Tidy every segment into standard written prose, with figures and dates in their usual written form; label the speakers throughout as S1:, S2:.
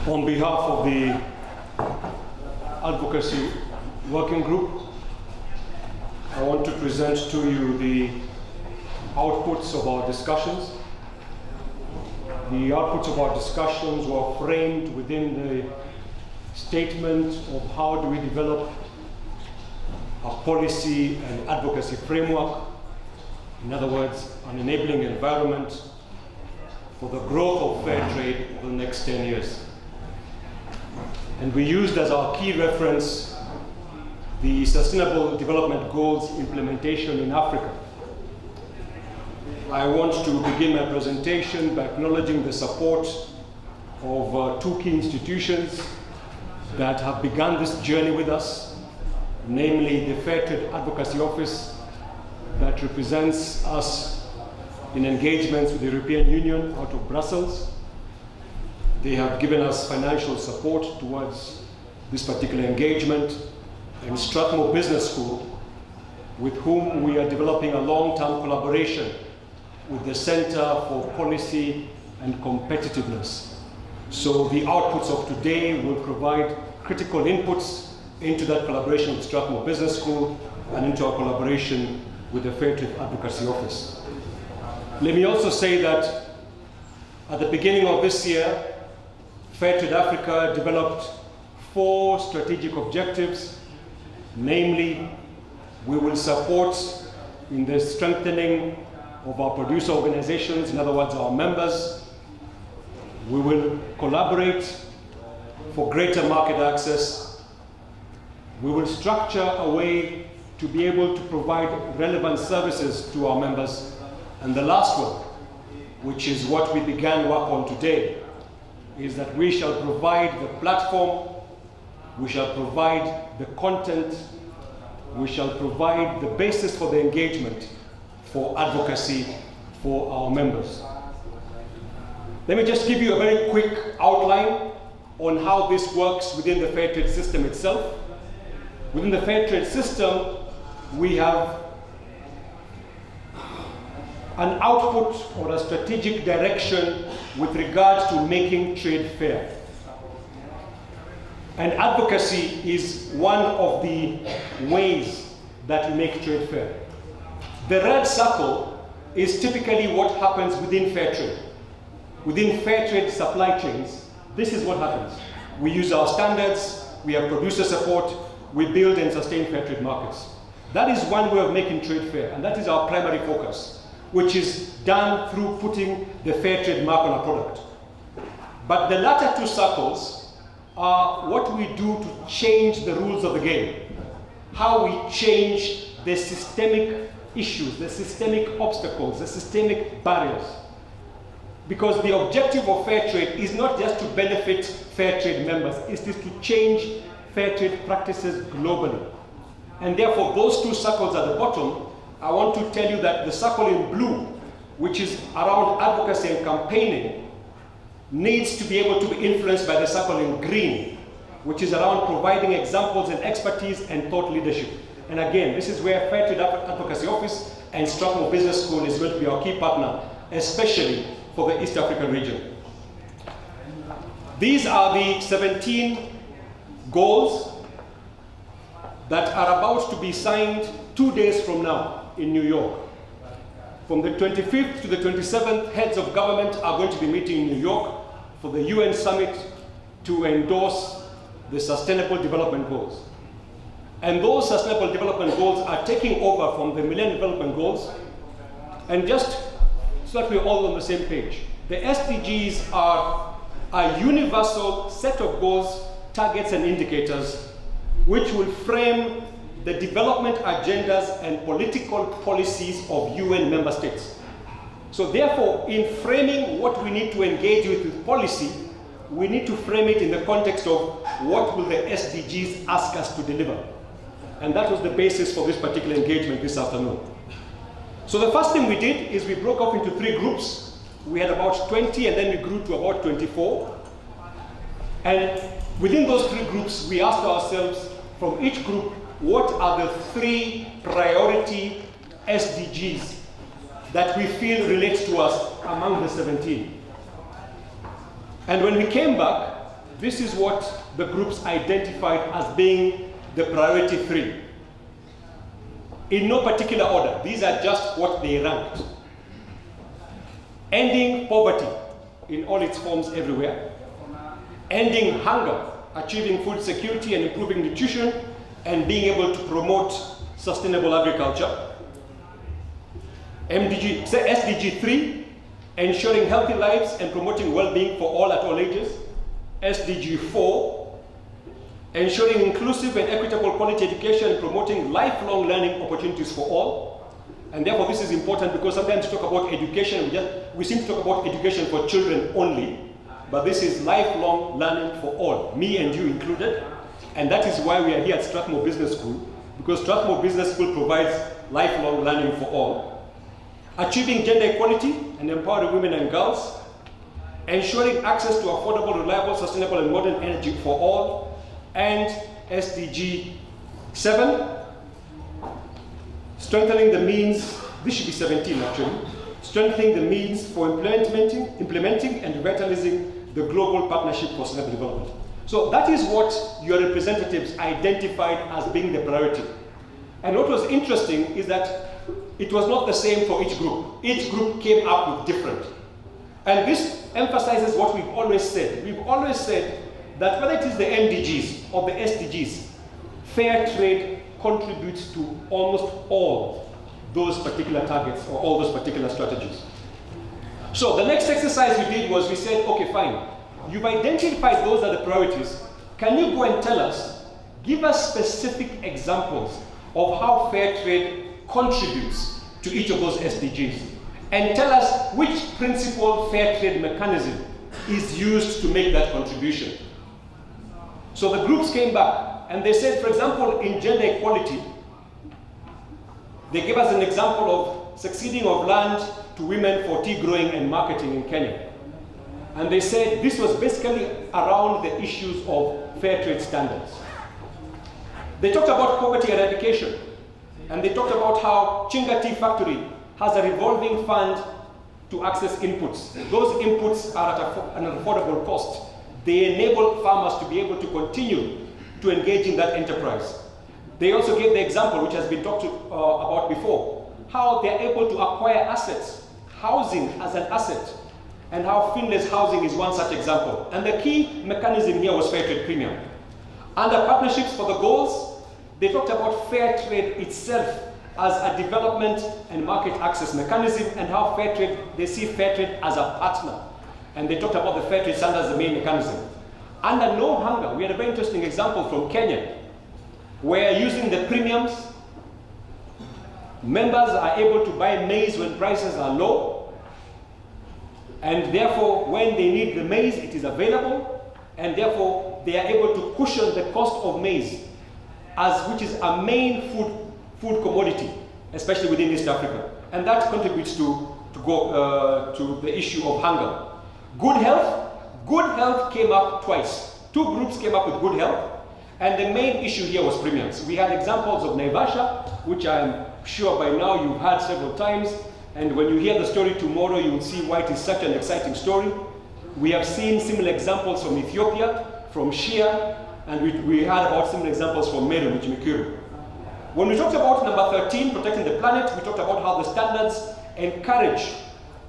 S1: On behalf of the Advocacy Working Group, I want to present to you the outputs of our discussions. The outputs of our discussions were framed within the statement of how do we develop a policy and advocacy framework. In other words, an enabling environment for the growth of fair trade over the next 10 years. And we used as our key reference the Sustainable Development Goals implementation in Africa. I want to begin my presentation by acknowledging the support of two key institutions that have begun this journey with us, namely the Fair Trade Advocacy Office that represents us in engagements with the European Union out of Brussels. They have given us financial support towards this particular engagement, and Strathmore Business School, with whom we are developing a long-term collaboration with the Center for Policy and Competitiveness. So the outputs of today will provide critical inputs into that collaboration with Strathmore Business School and into our collaboration with the Fair Trade Advocacy Office. Let me also say that at the beginning of this year, Fair Trade Africa developed 4 strategic objectives. Namely, we will support in the strengthening of our producer organizations, in other words, our members. We will collaborate for greater market access. We will structure a way to be able to provide relevant services to our members. And the last one, which is what we began work on today, is that we shall provide the platform, we shall provide the content, we shall provide the basis for the engagement for advocacy for our members. Let me just give you a very quick outline on how this works within the fair trade system itself. Within the fair trade system, we have an output or a strategic direction with regard to making trade fair. And advocacy is one of the ways that we make trade fair. The red circle is typically what happens within fair trade. Within fair trade supply chains, this is what happens. We use our standards, we have producer support, we build and sustain fair trade markets. That is one way of making trade fair, and that is our primary focus, which is done through putting the fair trade mark on a product. But the latter 2 circles are what we do to change the rules of the game, how we change the systemic issues, the systemic obstacles, the systemic barriers. Because the objective of fair trade is not just to benefit fair trade members, it is to change fair trade practices globally. And therefore, those 2 circles at the bottom, I want to tell you that the circle in blue, which is around advocacy and campaigning, needs to be able to be influenced by the circle in green, which is around providing examples and expertise and thought leadership. And again, this is where Fair Trade Advocacy Office and Strathmore Business School is going to be our key partner, especially for the East African region. These are the 17 goals that are about to be signed 2 days from now in New York. From the 25th to the 27th, heads of government are going to be meeting in New York for the UN Summit to endorse the Sustainable Development Goals. And those Sustainable Development Goals are taking over from the Millennium Development Goals. And just so that we're all on the same page, the SDGs are a universal set of goals, targets, and indicators which will frame the development agendas and political policies of UN member states. So therefore, in framing what we need to engage with policy, we need to frame it in the context of what will the SDGs ask us to deliver. And that was the basis for this particular engagement this afternoon. So the first thing we did is we broke up into 3 groups. We had about 20 and then we grew to about 24. And within those 3 groups, we asked ourselves from each group, what are the 3 priority SDGs that we feel relate to us among the 17? And when we came back, this is what the groups identified as being the priority 3. In no particular order, these are just what they ranked. Ending poverty in all its forms everywhere. Ending hunger, achieving food security and improving nutrition, and being able to promote sustainable agriculture. SDG 3, ensuring healthy lives and promoting well-being for all at all ages. SDG 4, ensuring inclusive and equitable quality education and promoting lifelong learning opportunities for all. And therefore this is important because sometimes we talk about education, we seem to talk about education for children only, but this is lifelong learning for all, me and you included. And that is why we are here at Strathmore Business School, because Strathmore Business School provides lifelong learning for all. Achieving gender equality and empowering women and girls. Ensuring access to affordable, reliable, sustainable, and modern energy for all. And SDG 7, strengthening the means, this should be 17 actually, strengthening the means for implementing and revitalizing the global partnership for sustainable development. So that is what your representatives identified as being the priority. And what was interesting is that it was not the same for each group. Each group came up with different. And this emphasizes what we've always said. We've always said that whether it is the MDGs or the SDGs, fair trade contributes to almost all those particular targets or all those particular strategies. So the next exercise we did was we said, okay, fine. You've identified those are the priorities. Can you go and tell us, give us specific examples of how fair trade contributes to each of those SDGs? And tell us which principal fair trade mechanism is used to make that contribution. So the groups came back and they said, for example, in gender equality, they gave us an example of succeeding of land to women for tea growing and marketing in Kenya. And they said this was basically around the issues of fair trade standards. They talked about poverty eradication, and they talked about how Chinga Tea Factory has a revolving fund to access inputs. Those inputs are at an affordable cost. They enable farmers to be able to continue to engage in that enterprise. They also gave the example, which has been talked about before, how they're able to acquire assets, housing as an asset, and how Finlay's housing is one such example. And the key mechanism here was fair trade premium. Under partnerships for the goals, they talked about fair trade itself as a development and market access mechanism, and how fair trade, they see fair trade as a partner. And they talked about the fair trade standard as the main mechanism. Under no hunger, we had a very interesting example from Kenya, where using the premiums, members are able to buy maize when prices are low, and therefore when they need the maize, it is available, and therefore they are able to cushion the cost of maize, which is a main food commodity, especially within East Africa. And that contributes to the issue of hunger. Good health came up twice. Two groups came up with good health, and the main issue here was premiums. We had examples of Naivasha, which I am sure by now you've heard several times, and when you hear the story tomorrow, you will see why it is such an exciting story. We have seen similar examples from Ethiopia, from Shia, and we heard about similar examples from Meru, which Mikuru. When we talked about number 13, protecting the planet, we talked about how the standards encourage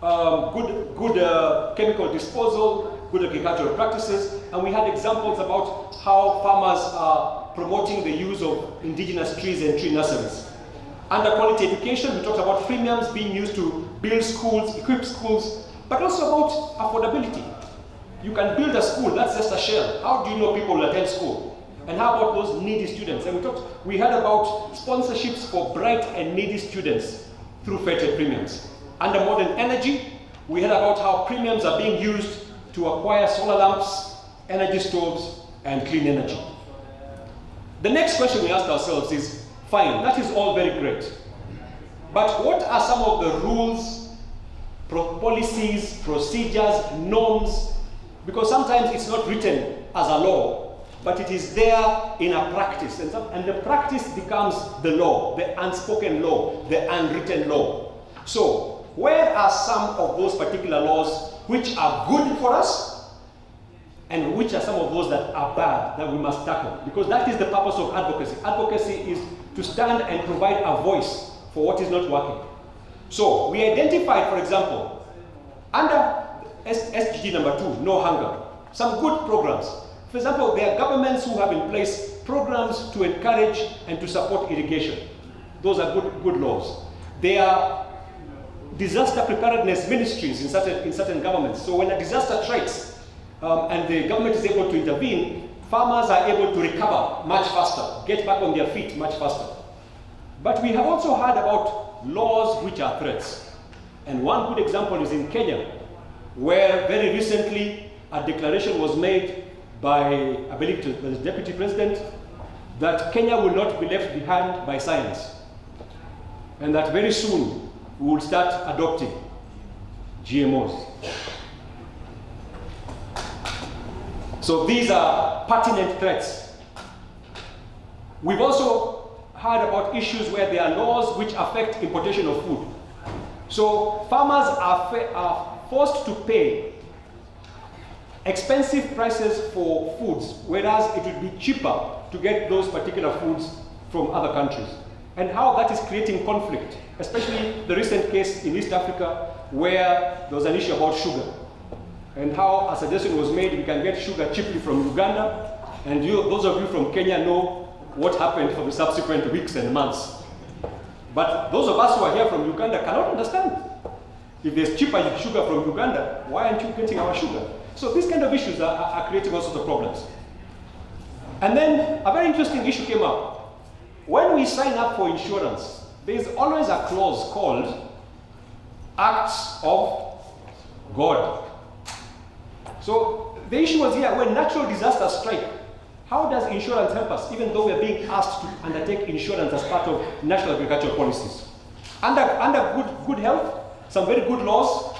S1: good chemical disposal, good agricultural practices, and we had examples about how farmers are promoting the use of indigenous trees and tree nurseries. Under quality education, we talked about premiums being used to build schools, equip schools, but also about affordability. You can build a school, that's just a shell. How do you know people will attend school? And how about those needy students? And we heard about sponsorships for bright and needy students through fair trade premiums. Under modern energy, we heard about how premiums are being used to acquire solar lamps, energy stoves, and clean energy. The next question we asked ourselves is, fine, that is all very great. But what are some of the rules, policies, procedures, norms? Because sometimes it's not written as a law, but it is there in a practice. And the practice becomes the law, the unspoken law, the unwritten law. So, where are some of those particular laws which are good for us and which are some of those that are bad that we must tackle. Because that is the purpose of advocacy. Advocacy is to stand and provide a voice for what is not working. So we identified, for example, under SDG number 2, no hunger, some good programs. For example, there are governments who have in place programs to encourage and to support irrigation. Those are good laws. There are disaster preparedness ministries in certain governments. So when a disaster strikes and the government is able to intervene, farmers are able to recover much faster, get back on their feet much faster. But we have also heard about laws which are threats. And one good example is in Kenya, where very recently a declaration was made by, I believe, the Deputy President, that Kenya will not be left behind by science. And that very soon we will start adopting GMOs. So these are pertinent threats. We've also heard about issues where there are laws which affect importation of food. So farmers are forced to pay expensive prices for foods, whereas it would be cheaper to get those particular foods from other countries. And how that is creating conflict, especially the recent case in East Africa where there was an issue about sugar, and how a suggestion was made we can get sugar cheaply from Uganda, and those of you from Kenya know what happened for the subsequent weeks and months. But those of us who are here from Uganda cannot understand. If there's cheaper sugar from Uganda, why aren't you getting our sugar? So these kind of issues are creating all sorts of problems. And then a very interesting issue came up. When we sign up for insurance, there is always a clause called acts of God. So the issue was here, when natural disasters strike, how does insurance help us, even though we are being asked to undertake insurance as part of national agricultural policies? Under good health, some very good laws.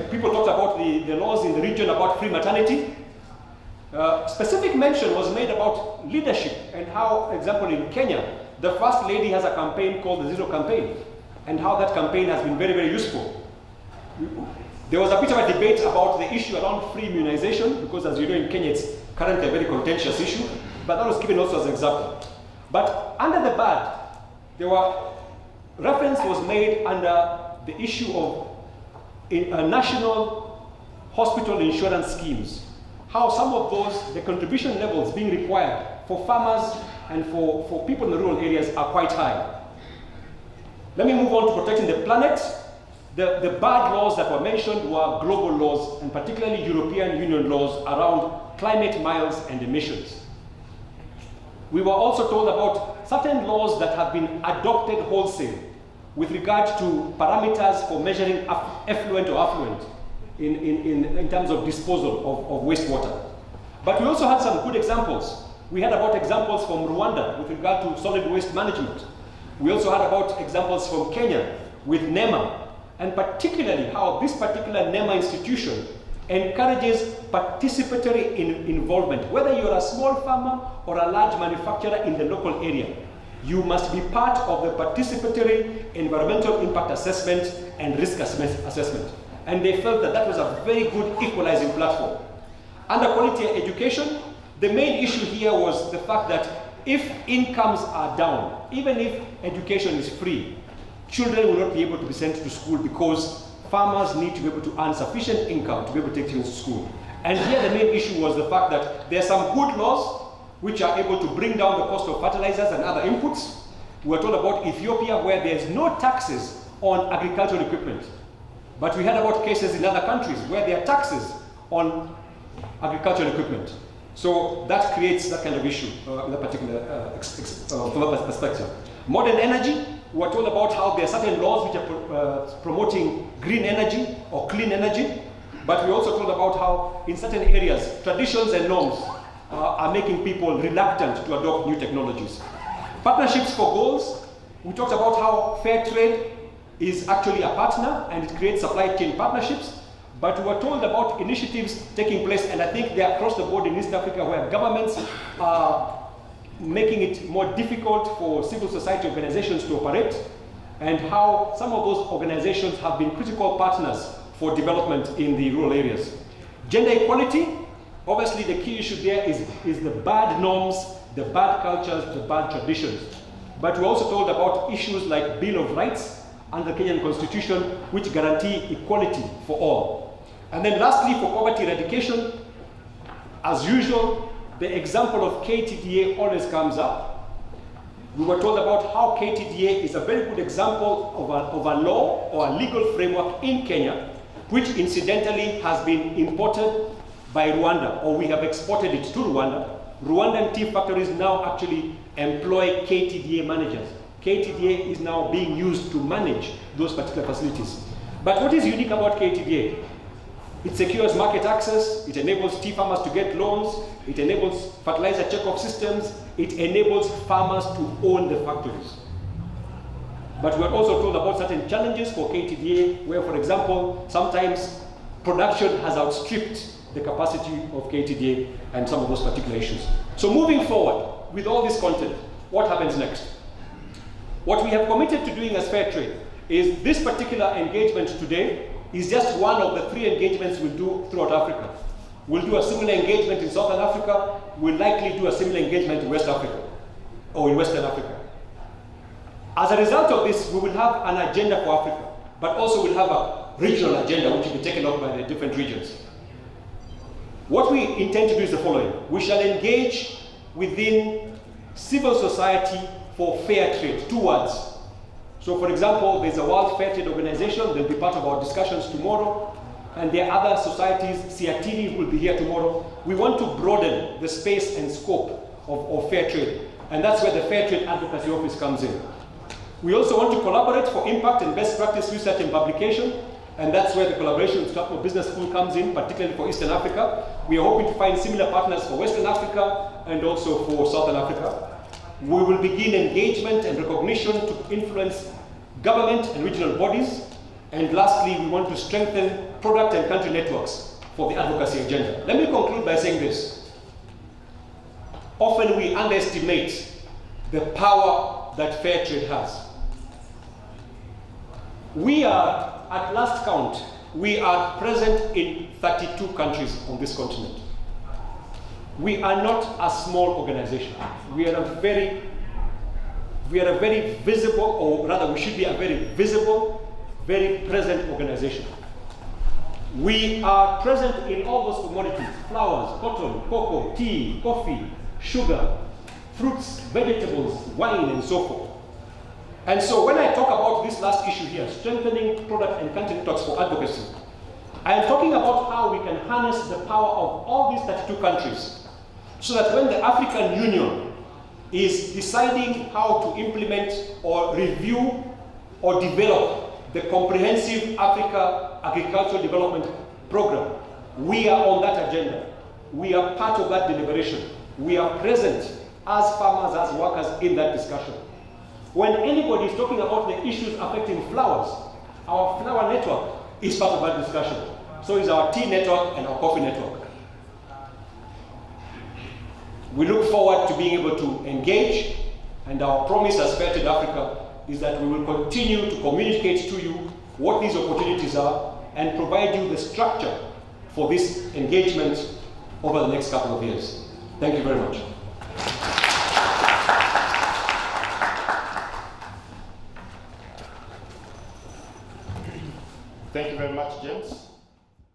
S1: People talked about the laws in the region about free maternity. Specific mention was made about leadership and how, for example, in Kenya, the First Lady has a campaign called the Zero Campaign, and how that campaign has been very, very useful. There was a bit of a debate about the issue around free immunization, because as you know in Kenya it's currently a very contentious issue, but that was given also as an example. But under the bad, reference was made under the issue of national hospital insurance schemes. How some of those, the contribution levels being required for farmers and for people in the rural areas are quite high. Let me move on to protecting the planet. The bad laws that were mentioned were global laws, and particularly European Union laws around climate miles and emissions. We were also told about certain laws that have been adopted wholesale with regard to parameters for measuring effluent or affluent in terms of disposal of wastewater. But we also had some good examples. We had about examples from Rwanda with regard to solid waste management. We also had about examples from Kenya with NEMA, and particularly how this particular NEMA institution encourages participatory involvement. Whether you're a small farmer or a large manufacturer in the local area, you must be part of the participatory environmental impact assessment and risk assessment. And they felt that that was a very good equalizing platform. Under quality education, the main issue here was the fact that if incomes are down, even if education is free, children will not be able to be sent to school because farmers need to be able to earn sufficient income to be able to take children to school. And here the main issue was the fact that there are some good laws which are able to bring down the cost of fertilizers and other inputs. We were told about Ethiopia, where there's no taxes on agricultural equipment. But we heard about cases in other countries where there are taxes on agricultural equipment. So that creates that kind of issue in a particular from a perspective. Modern energy, we were told about how there are certain laws which are promoting green energy or clean energy. But we also told about how in certain areas, traditions and norms are making people reluctant to adopt new technologies. Partnerships for goals, we talked about how fair trade is actually a partner and it creates supply chain partnerships. But we were told about initiatives taking place, and I think they're across the board in East Africa, where governments are making it more difficult for civil society organizations to operate, and how some of those organizations have been critical partners for development in the rural areas. Gender equality, Obviously, the key issue there is the bad norms, the bad cultures, the bad traditions. But we're also told about issues like Bill of Rights and the Kenyan Constitution, which guarantee equality for all. And then lastly, for poverty eradication, as usual, the example of KTDA always comes up. We were told about how KTDA is a very good example of a law or a legal framework in Kenya, which incidentally has been imported by Rwanda, or we have exported it to Rwanda. Rwandan tea factories now actually employ KTDA managers. KTDA is now being used to manage those particular facilities. But what is unique about KTDA? It secures market access, it enables tea farmers to get loans, it enables fertilizer checkoff systems, it enables farmers to own the factories. But we're also told about certain challenges for KTDA, where, for example, sometimes production has outstripped the capacity of KTDA and some of those particular issues. So moving forward, with all this content, what happens next? What we have committed to doing as Fair Trade is this particular engagement today is just one of the 3 engagements we'll do throughout Africa. We'll do a similar engagement in Southern Africa. We'll likely do a similar engagement in West Africa, or in Western Africa. As a result of this, we will have an agenda for Africa, but also we'll have a regional agenda which will be taken up by the different regions. What we intend to do is the following. We shall engage within civil society for fair trade, 2 words. So for example, there's a World Fair Trade Organization, they'll be part of our discussions tomorrow, and there are other societies, CITD will be here tomorrow. We want to broaden the space and scope of fair trade, and that's where the Fair Trade Advocacy Office comes in. We also want to collaborate for impact and best practice research and publication, and that's where the collaboration with Strathmore Business School comes in, particularly for Eastern Africa. We are hoping to find similar partners for Western Africa and also for Southern Africa. We will begin engagement and recognition to influence government and regional bodies. And lastly, we want to strengthen product and country networks for the advocacy agenda. Let me conclude by saying this. Often we underestimate the power that fair trade has. We are, at last count, we are present in 32 countries on this continent. We are not a small organization. We are a very visible, or rather we should be a very visible, very present organization. We are present in all those commodities: flowers, cotton, cocoa, tea, coffee, sugar, fruits, vegetables, wine, and so forth. And so when I talk about this last issue here, strengthening product and country networks for advocacy, I am talking about how we can harness the power of all these 32 countries, so that when the African Union is deciding how to implement or review or develop the comprehensive Africa Agricultural Development Program, we are on that agenda. We are part of that deliberation. We are present as farmers, as workers in that discussion. When anybody is talking about the issues affecting flowers, our flower network is part of that discussion. So is our tea network and our coffee network. We look forward to being able to engage, and our promise as Fair Trade Africa is that we will continue to communicate to you what these opportunities are and provide you the structure for this engagement over the next couple of years. Thank you very much.
S2: Thank you very much, James.